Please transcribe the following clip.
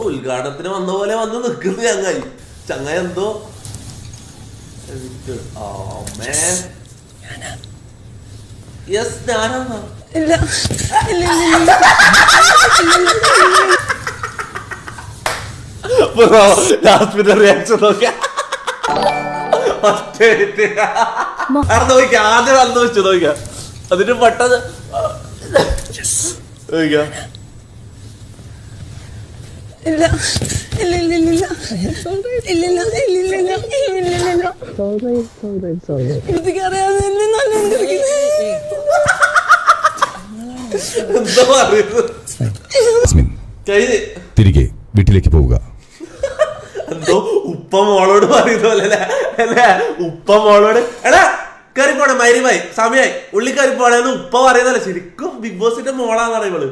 ഉദ്ഘാടനത്തിന് വന്ന പോലെ വന്ന് നിൽക്കുന്നു ചങ്ങായി. ചങ്ങായി എന്തോ യെസ് ഞാനാ. റിയാക്ഷൻ നോക്കിയാ നോക്കിയാ ആദ്യം വന്ന് വെച്ചു നോക്കിയാ അതിന് പെട്ടെന്ന് നോക്കിയാ തിരികെ വീട്ടിലേക്ക് പോവുക. എന്തോ ഉപ്പ മോളോട് പറയുന്ന പോലെ അല്ലേ? ഉപ്പ മോളോട് എടാ കയറിപ്പോണേ മൈരിമായി സമയായി ഉള്ളി കയറിപ്പോണേന്ന് ഉപ്പ പറയുന്നല്ലേ. ശരിക്കും ബിഗ് ബോസിന്റെ മോളാന്നാണ് ഇവള്.